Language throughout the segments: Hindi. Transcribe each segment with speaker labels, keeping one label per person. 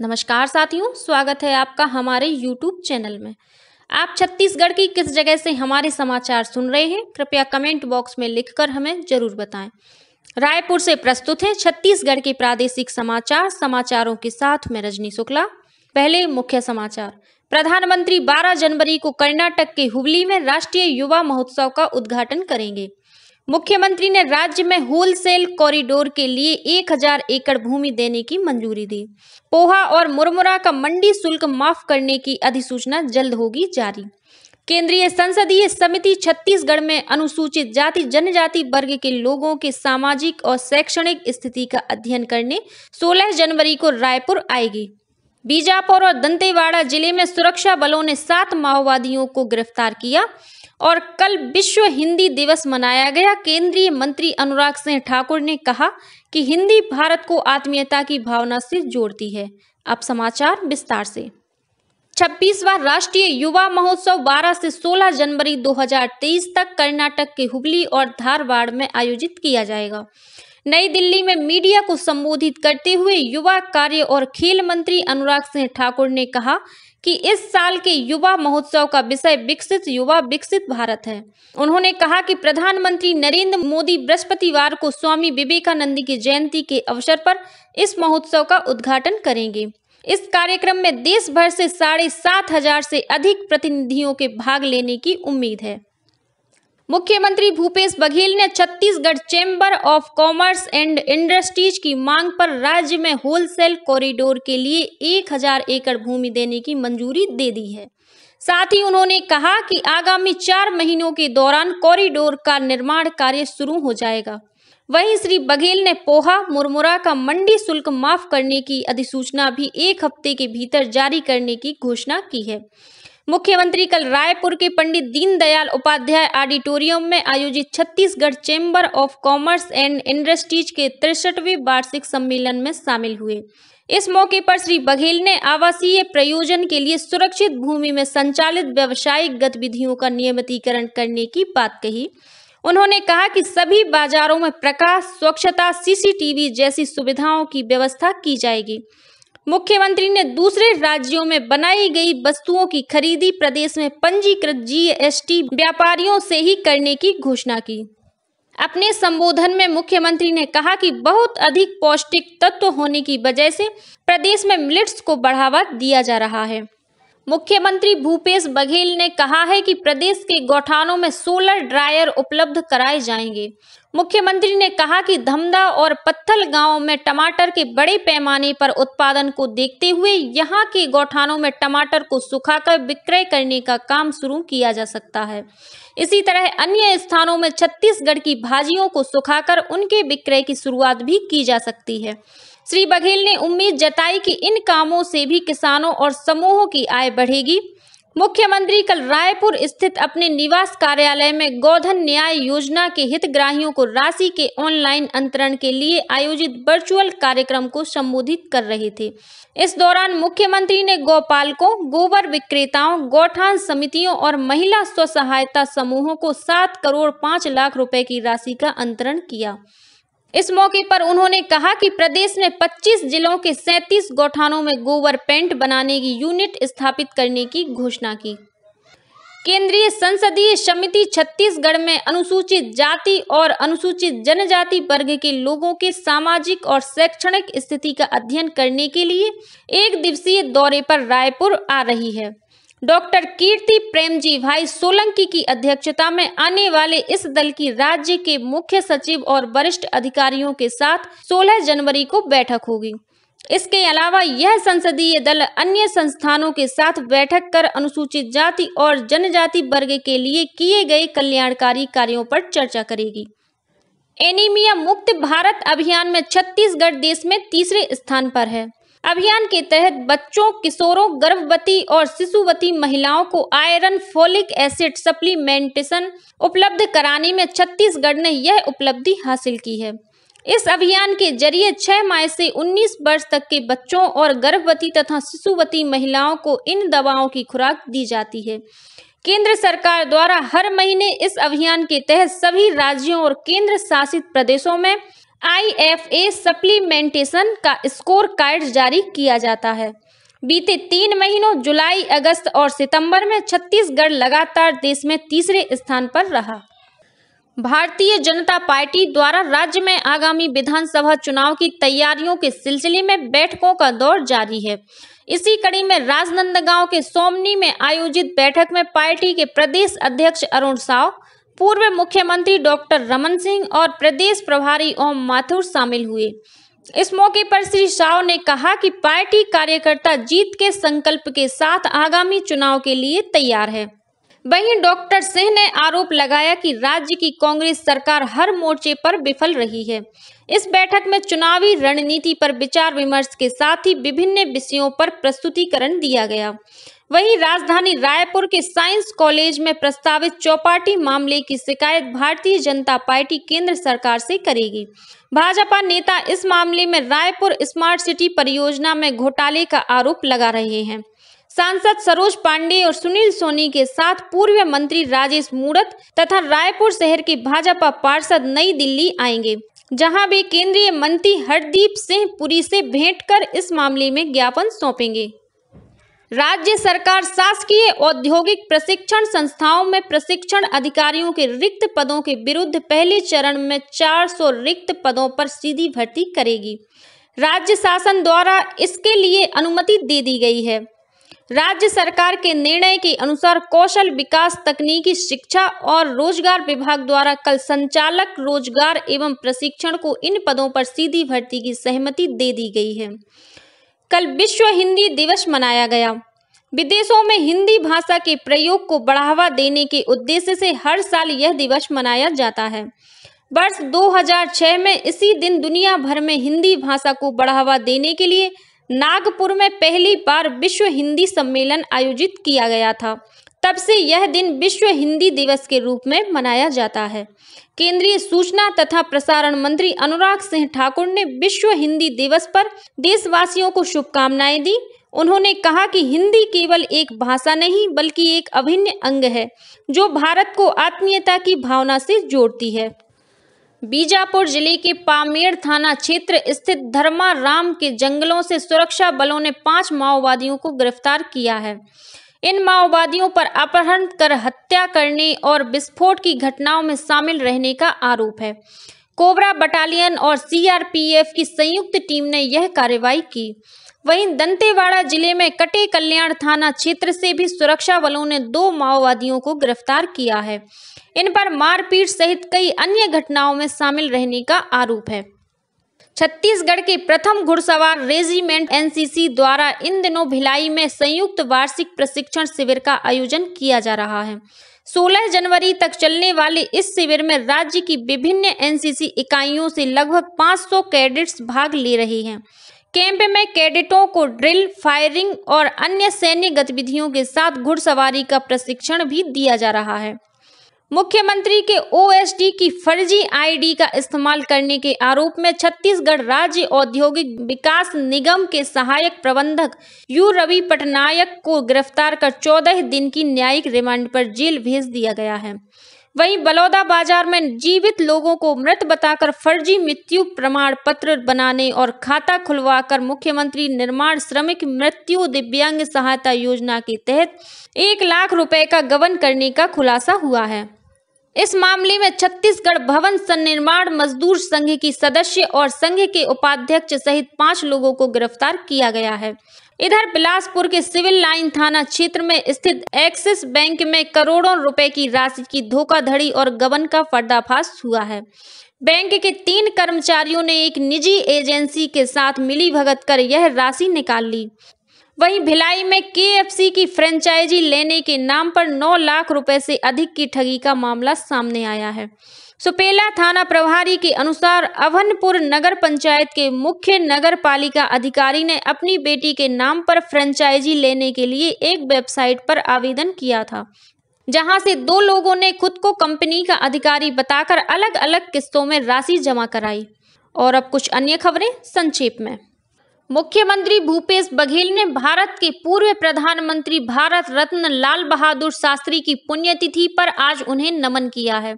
Speaker 1: नमस्कार साथियों, स्वागत है आपका हमारे YouTube चैनल में। आप छत्तीसगढ़ की किस जगह से हमारे समाचार सुन रहे हैं, कृपया कमेंट बॉक्स में लिखकर हमें जरूर बताएं। रायपुर से प्रस्तुत है छत्तीसगढ़ के प्रादेशिक समाचार। समाचारों के साथ मैं रजनी शुक्ला। पहले मुख्य समाचार। प्रधानमंत्री 12 जनवरी को कर्नाटक के हुबली में राष्ट्रीय युवा महोत्सव का उद्घाटन करेंगे। मुख्यमंत्री ने राज्य में होलसेल कॉरिडोर के लिए 1000 एकड़ भूमि देने की मंजूरी दी। पोहा और मुरमुरा का मंडी शुल्क माफ करने की अधिसूचना जल्द होगी जारी। केंद्रीय संसदीय समिति छत्तीसगढ़ में अनुसूचित जाति जनजाति वर्ग के लोगों के सामाजिक और शैक्षणिक स्थिति का अध्ययन करने 16 जनवरी को रायपुर आएगी। बीजापुर और दंतेवाड़ा जिले में सुरक्षा बलों ने 7 माओवादियों को गिरफ्तार किया और कल विश्व हिंदी दिवस मनाया गया। केंद्रीय मंत्री अनुराग सिंह ठाकुर ने कहा कि हिंदी भारत को आत्मीयता की भावना से जोड़ती है। अब समाचार विस्तार से। 26वां राष्ट्रीय युवा महोत्सव 12 से 16 जनवरी 2023 तक कर्नाटक के हुबली और धारवाड़ में आयोजित किया जाएगा। नई दिल्ली में मीडिया को संबोधित करते हुए युवा कार्य और खेल मंत्री अनुराग सिंह ठाकुर ने कहा कि इस साल के युवा महोत्सव का विषय विकसित युवा विकसित भारत है। उन्होंने कहा कि प्रधानमंत्री नरेंद्र मोदी बृहस्पतिवार को स्वामी विवेकानंद की जयंती के अवसर पर इस महोत्सव का उद्घाटन करेंगे। इस कार्यक्रम में देश भर से 7,500 से अधिक प्रतिनिधियों के भाग लेने की उम्मीद है। मुख्यमंत्री भूपेश बघेल ने Chhattisgarh chamber of commerce and industries की मांग पर राज्य में होलसेल कॉरिडोर के लिए 1000 एकड़ भूमि देने की मंजूरी दे दी है। साथ ही उन्होंने कहा कि आगामी 4 महीनों के दौरान कॉरिडोर का निर्माण कार्य शुरू हो जाएगा। वहीं श्री बघेल ने पोहा मुरमुरा का मंडी शुल्क माफ करने की अधिसूचना भी 1 हफ्ते के भीतर जारी करने की घोषणा की है। मुख्यमंत्री कल रायपुर के पंडित दीनदयाल उपाध्याय ऑडिटोरियम में आयोजित Chhattisgarh chamber of commerce and industries के 63वें वार्षिक सम्मेलन में शामिल हुए। इस मौके पर श्री बघेल ने आवासीय प्रयोजन के लिए सुरक्षित भूमि में संचालित व्यावसायिक गतिविधियों का नियमितीकरण करने की बात कही। उन्होंने कहा कि सभी बाजारों में प्रकाश, स्वच्छता, सीसीटीवी जैसी सुविधाओं की व्यवस्था की जाएगी। मुख्यमंत्री ने दूसरे राज्यों में बनाई गई वस्तुओं की खरीदी प्रदेश में पंजीकृत जीएसटी व्यापारियों से ही करने की घोषणा की। अपने संबोधन में मुख्यमंत्री ने कहा कि बहुत अधिक पौष्टिक तत्व होने की वजह से प्रदेश में मिलेट्स को बढ़ावा दिया जा रहा है। मुख्यमंत्री भूपेश बघेल ने कहा है कि प्रदेश के गौठानों में सोलर ड्रायर उपलब्ध कराए जाएंगे। मुख्यमंत्री ने कहा कि धमदा और पत्थल गांव में टमाटर के बड़े पैमाने पर उत्पादन को देखते हुए यहां के गौठानों में टमाटर को सुखाकर विक्रय करने का काम शुरू किया जा सकता है। इसी तरह अन्य स्थानों में छत्तीसगढ़ की भाजियों को सुखाकर उनके विक्रय की शुरुआत भी की जा सकती है। श्री बघेल ने उम्मीद जताई कि इन कामों से भी किसानों और समूहों की आय बढ़ेगी। मुख्यमंत्री कल रायपुर स्थित अपने निवास कार्यालय में गोधन न्याय योजना के हितग्राहियों को राशि के ऑनलाइन अंतरण के लिए आयोजित वर्चुअल कार्यक्रम को संबोधित कर रहे थे। इस दौरान मुख्यमंत्री ने गौपालकों, गोबर विक्रेताओं, गौठान समितियों और महिला स्व सहायता समूहों को 7 करोड़ 5 लाख रुपए की राशि का अंतरण किया। इस मौके पर उन्होंने कहा कि प्रदेश में 25 जिलों के 37 गौठानों में गोबर पेंट बनाने की यूनिट स्थापित करने की घोषणा की। केंद्रीय संसदीय समिति छत्तीसगढ़ में अनुसूचित जाति और अनुसूचित जनजाति वर्ग के लोगों के सामाजिक और शैक्षणिक स्थिति का अध्ययन करने के लिए 1 दिवसीय दौरे पर रायपुर आ रही है। डॉक्टर कीर्ति प्रेमजी भाई सोलंकी की अध्यक्षता में आने वाले इस दल की राज्य के मुख्य सचिव और वरिष्ठ अधिकारियों के साथ 16 जनवरी को बैठक होगी। इसके अलावा यह संसदीय दल अन्य संस्थानों के साथ बैठक कर अनुसूचित जाति और जनजाति वर्ग के लिए किए गए कल्याणकारी कार्यों पर चर्चा करेगी। एनीमिया मुक्त भारत अभियान में छत्तीसगढ़ देश में 3रे स्थान पर है। अभियान के तहत बच्चों, किशोरों, गर्भवती और शिशुवती महिलाओं को आयरन, फोलिक एसिड सप्लीमेंटेशन उपलब्ध कराने में छत्तीसगढ़ ने यह उपलब्धि हासिल की है। इस अभियान के जरिए 6 माह से 19 वर्ष तक के बच्चों और गर्भवती तथा शिशुवती महिलाओं को इन दवाओं की खुराक दी जाती है। केंद्र सरकार द्वारा हर महीने इस अभियान के तहत सभी राज्यों और केंद्र शासित प्रदेशों में IFA सप्लीमेंटेशन का स्कोर कार्ड जारी किया जाता है। बीते 3 महीनों जुलाई, अगस्त और सितंबर में छत्तीसगढ़ लगातार देश में तीसरे स्थान पर रहा। भारतीय जनता पार्टी द्वारा राज्य में आगामी विधानसभा चुनाव की तैयारियों के सिलसिले में बैठकों का दौर जारी है। इसी कड़ी में राजनांदगांव के सोमनी में आयोजित बैठक में पार्टी के प्रदेश अध्यक्ष अरुण साव, पूर्व मुख्यमंत्री डॉक्टर रमन सिंह और प्रदेश प्रभारी ओम माथुर शामिल हुए। इस मौके पर श्री साव ने कहा कि पार्टी कार्यकर्ता जीत के संकल्प के साथ आगामी चुनाव के लिए तैयार है। वहीं डॉक्टर सिंह ने आरोप लगाया कि राज्य की कांग्रेस सरकार हर मोर्चे पर विफल रही है। इस बैठक में चुनावी रणनीति पर विचार विमर्श के साथ ही विभिन्न विषयों पर प्रस्तुतिकरण दिया गया। वहीं राजधानी रायपुर के साइंस कॉलेज में प्रस्तावित चौपाटी मामले की शिकायत भारतीय जनता पार्टी केंद्र सरकार से करेगी। भाजपा नेता इस मामले में रायपुर स्मार्ट सिटी परियोजना में घोटाले का आरोप लगा रहे हैं। सांसद सरोज पांडे और सुनील सोनी के साथ पूर्व मंत्री राजेश मूणत तथा रायपुर शहर के भाजपा पार्षद नई दिल्ली आएंगे, जहां वे केंद्रीय मंत्री हरदीप सिंह पुरी से भेंट कर इस मामले में ज्ञापन सौंपेंगे। राज्य सरकार शासकीय औद्योगिक प्रशिक्षण संस्थाओं में प्रशिक्षण अधिकारियों के रिक्त पदों के विरुद्ध पहले चरण में 400 रिक्त पदों पर सीधी भर्ती करेगी। राज्य शासन द्वारा इसके लिए अनुमति दे दी गई है। राज्य सरकार के निर्णय के अनुसार कौशल विकास, तकनीकी शिक्षा और रोजगार विभाग द्वारा कल संचालक रोजगार एवं प्रशिक्षण को इन पदों पर सीधी भर्ती की सहमति दे दी गई है। कल विश्व हिंदी दिवस मनाया गया। विदेशों में हिंदी भाषा के प्रयोग को बढ़ावा देने के उद्देश्य से हर साल यह दिवस मनाया जाता है। वर्ष 2006 में इसी दिन दुनिया भर में हिंदी भाषा को बढ़ावा देने के लिए नागपुर में पहली बार विश्व हिंदी सम्मेलन आयोजित किया गया था। तब से यह दिन विश्व हिंदी दिवस के रूप में मनाया जाता है। केंद्रीय सूचना तथा प्रसारण मंत्री अनुराग सिंह ठाकुर ने विश्व हिंदी दिवस पर देशवासियों को शुभकामनाएं दी। उन्होंने कहा कि हिंदी केवल एक भाषा नहीं बल्कि एक अभिन्न अंग है, जो भारत को आत्मीयता की भावना से जोड़ती है। बीजापुर जिले के पामेड़ थाना क्षेत्र स्थित धर्माराम के जंगलों से सुरक्षा बलों ने 5 माओवादियों को गिरफ्तार किया है। इन माओवादियों पर अपहरण कर हत्या करने और विस्फोट की घटनाओं में शामिल रहने का आरोप है। कोबरा बटालियन और CRPF की संयुक्त टीम ने यह कार्रवाई की। वहीं दंतेवाड़ा जिले में कटे कल्याण थाना क्षेत्र से भी सुरक्षा बलों ने 2 माओवादियों को गिरफ्तार किया है। इन पर मारपीट सहित कई अन्य घटनाओं में शामिल रहने का आरोप है। छत्तीसगढ़ के प्रथम घुड़सवार रेजिमेंट NCC द्वारा इन दिनों भिलाई में संयुक्त वार्षिक प्रशिक्षण शिविर का आयोजन किया जा रहा है। 16 जनवरी तक चलने वाले इस शिविर में राज्य की विभिन्न NCC इकाइयों से लगभग 500 कैडेट्स भाग ले रहे हैं। कैंप में कैडेटों को ड्रिल, फायरिंग और अन्य सैन्य गतिविधियों के साथ घुड़सवारी का प्रशिक्षण भी दिया जा रहा है। मुख्यमंत्री के OSD की फर्जी ID का इस्तेमाल करने के आरोप में छत्तीसगढ़ राज्य औद्योगिक विकास निगम के सहायक प्रबंधक U रवि पटनायक को गिरफ्तार कर 14 दिन की न्यायिक रिमांड पर जेल भेज दिया गया है। वहीं बलौदा बाजार में जीवित लोगों को मृत बताकर फर्जी मृत्यु प्रमाण पत्र बनाने और खाता खुलवाकर मुख्यमंत्री निर्माण श्रमिक मृत्यु दिव्यांग सहायता योजना के तहत 1 लाख रुपए का गबन करने का खुलासा हुआ है। इस मामले में छत्तीसगढ़ भवन सन्निर्माण मजदूर संघ की सदस्य और संघ के उपाध्यक्ष सहित 5 लोगों को गिरफ्तार किया गया है। इधर बिलासपुर के सिविल लाइन थाना क्षेत्र में स्थित एक्सिस बैंक में करोड़ों रुपए की राशि की धोखाधड़ी और गबन का पर्दाफाश हुआ है। बैंक के 3 कर्मचारियों ने एक निजी एजेंसी के साथ मिलीभगत कर यह राशि निकाल ली। वहीं भिलाई में KFC की फ्रेंचाइजी लेने के नाम पर 9 लाख रुपए से अधिक की ठगी का मामला सामने आया है। सुपेला थाना प्रभारी के अनुसार अभनपुर नगर पंचायत के मुख्य नगर पालिका अधिकारी ने अपनी बेटी के नाम पर फ्रेंचाइजी लेने के लिए एक वेबसाइट पर आवेदन किया था, जहां से 2 लोगों ने खुद को कंपनी का अधिकारी बताकर अलग अलग किस्तों में राशि जमा कराई। और अब कुछ अन्य खबरें संक्षेप में। मुख्यमंत्री भूपेश बघेल ने भारत के पूर्व प्रधानमंत्री भारत रत्न लाल बहादुर शास्त्री की पुण्यतिथि पर आज उन्हें नमन किया है।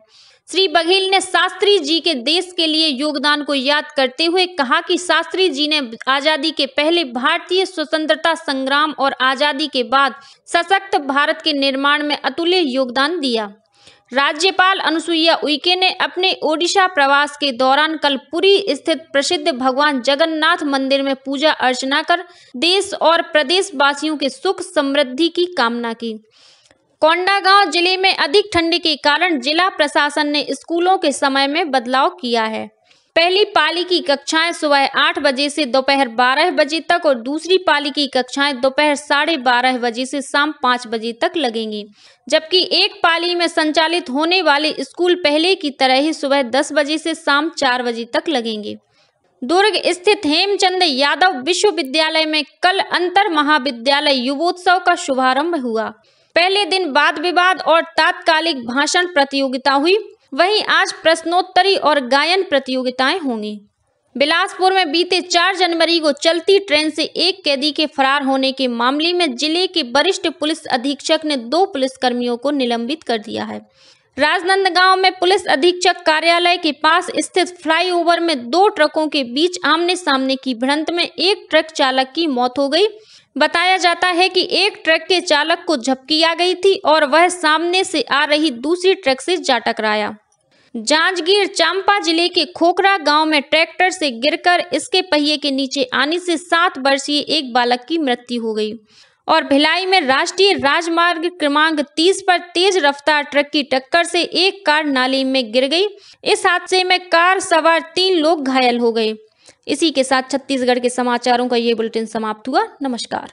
Speaker 1: श्री बघेल ने शास्त्री जी के देश के लिए योगदान को याद करते हुए कहा कि शास्त्री जी ने आजादी के पहले भारतीय स्वतंत्रता संग्राम और आजादी के बाद सशक्त भारत के निर्माण में अतुल्य योगदान दिया। राज्यपाल अनुसुईया उइके ने अपने ओडिशा प्रवास के दौरान कल पुरी स्थित प्रसिद्ध भगवान जगन्नाथ मंदिर में पूजा अर्चना कर देश और प्रदेश वासियों के सुख समृद्धि की कामना की। कोंडागांव जिले में अधिक ठंड के कारण जिला प्रशासन ने स्कूलों के समय में बदलाव किया है। पहली पाली की कक्षाएं सुबह 8 बजे से दोपहर 12 बजे तक और दूसरी पाली की कक्षाएं दोपहर 12:30 बजे से शाम 5 बजे तक लगेंगी, जबकि एक पाली में संचालित होने वाले स्कूल पहले की तरह ही सुबह 10 बजे से शाम 4 बजे तक लगेंगे। दुर्ग स्थित हेमचंद यादव विश्वविद्यालय में कल अंतर महाविद्यालय युवोत्सव का शुभारंभ हुआ। पहले दिन वाद विवाद और तात्कालिक भाषण प्रतियोगिता हुई, वहीं आज प्रश्नोत्तरी और गायन प्रतियोगिताएं होंगी। बिलासपुर में बीते 4 जनवरी को चलती ट्रेन से एक कैदी के फरार होने के मामले में जिले के वरिष्ठ पुलिस अधीक्षक ने 2 पुलिसकर्मियों को निलंबित कर दिया है। राजनांदगांव में पुलिस अधीक्षक कार्यालय के पास स्थित फ्लाईओवर में 2 ट्रकों के बीच आमने सामने की भिड़ंत में एक ट्रक चालक की मौत हो गई। बताया जाता है कि एक ट्रक के चालक को झपकी आ गई थी और वह सामने से आ रही दूसरी ट्रक से जा टकराया। जांजगीर चांपा जिले के खोखरा गांव में ट्रैक्टर से गिरकर इसके पहिए के नीचे आने से 7 वर्षीय एक बालक की मृत्यु हो गई और भिलाई में राष्ट्रीय राजमार्ग क्रमांक 30 पर तेज रफ्तार ट्रक की टक्कर से एक कार नाले में गिर गई। इस हादसे में कार सवार 3 लोग घायल हो गए। इसी के साथ छत्तीसगढ़ के समाचारों का ये बुलेटिन समाप्त हुआ। नमस्कार।